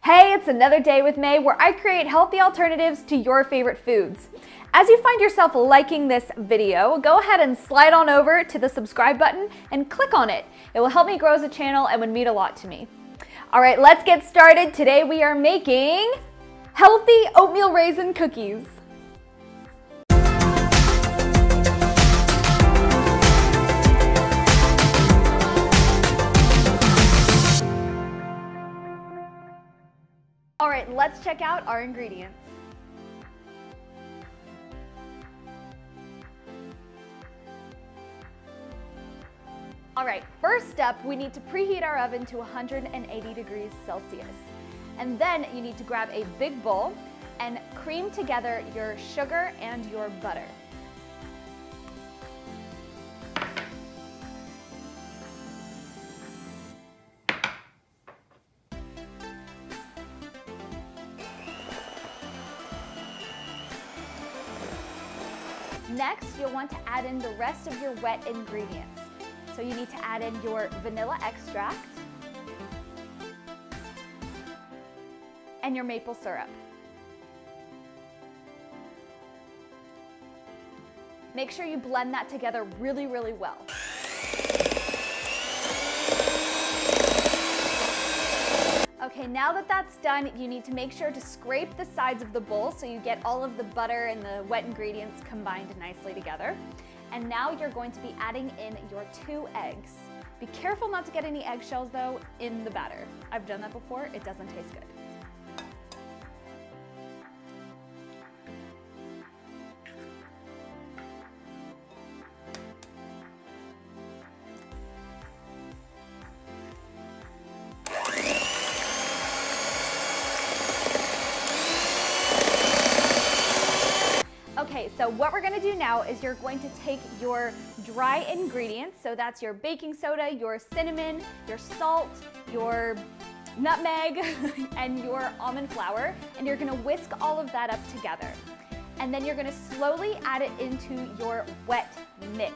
Hey, it's another day with May where I create healthy alternatives to your favorite foods. As you find yourself liking this video, go ahead and slide on over to the subscribe button and click on it. It will help me grow as a channel and would mean a lot to me. All right, let's get started. Today we are making healthy oatmeal raisin cookies. All right, let's check out our ingredients. All right, first up, we need to preheat our oven to 180 degrees Celsius. And then you need to grab a big bowl and cream together your sugar and your butter. Next, you'll want to add in the rest of your wet ingredients. So you need to add in your vanilla extract and your maple syrup. Make sure you blend that together really, really well. Okay, now that that's done, you need to make sure to scrape the sides of the bowl so you get all of the butter and the wet ingredients combined nicely together. And now you're going to be adding in your 2 eggs. Be careful not to get any eggshells though in the batter. I've done that before, it doesn't taste good. Okay, so what we're gonna do now is you're going to take your dry ingredients, so that's your baking soda, your cinnamon, your salt, your nutmeg, and your almond flour, and you're gonna whisk all of that up together. And then you're gonna slowly add it into your wet mix.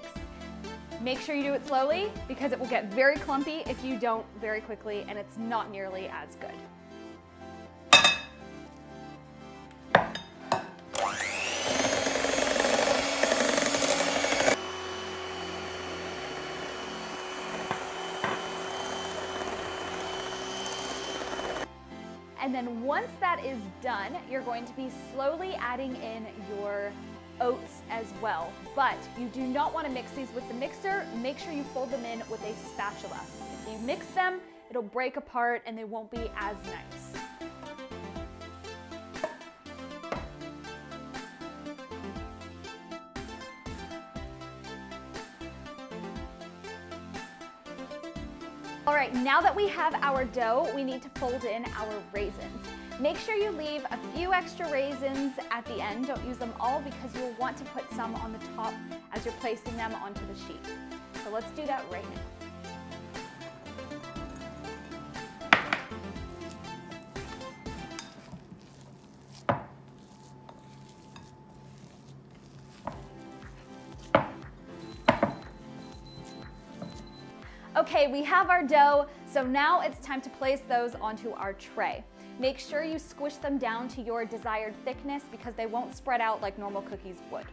Make sure you do it slowly because it will get very clumpy if you don't very quickly, and it's not nearly as good. And then once that is done, you're going to be slowly adding in your oats as well. But you do not want to mix these with the mixer. Make sure you fold them in with a spatula. If you mix them, it'll break apart and they won't be as nice. All right, now that we have our dough, we need to fold in our raisins. Make sure you leave a few extra raisins at the end. Don't use them all because you'll want to put some on the top as you're placing them onto the sheet. So let's do that right now. Okay, we have our dough, so now it's time to place those onto our tray. Make sure you squish them down to your desired thickness because they won't spread out like normal cookies would.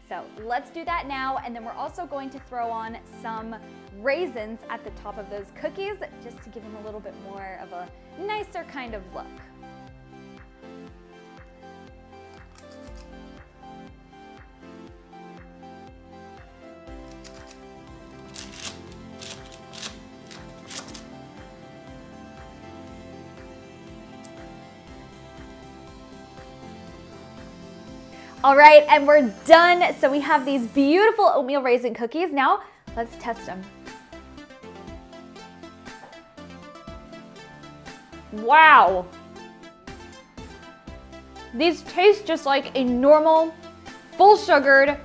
So let's do that now, and then we're also going to throw on some raisins at the top of those cookies just to give them a little bit more of a nicer kind of look. All right, and we're done. So we have these beautiful oatmeal raisin cookies. Now, let's test them. Wow. These taste just like a normal, full sugared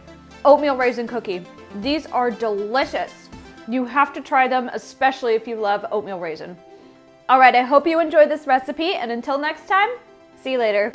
oatmeal raisin cookie. These are delicious. You have to try them, especially if you love oatmeal raisin. All right, I hope you enjoyed this recipe, and until next time, see you later.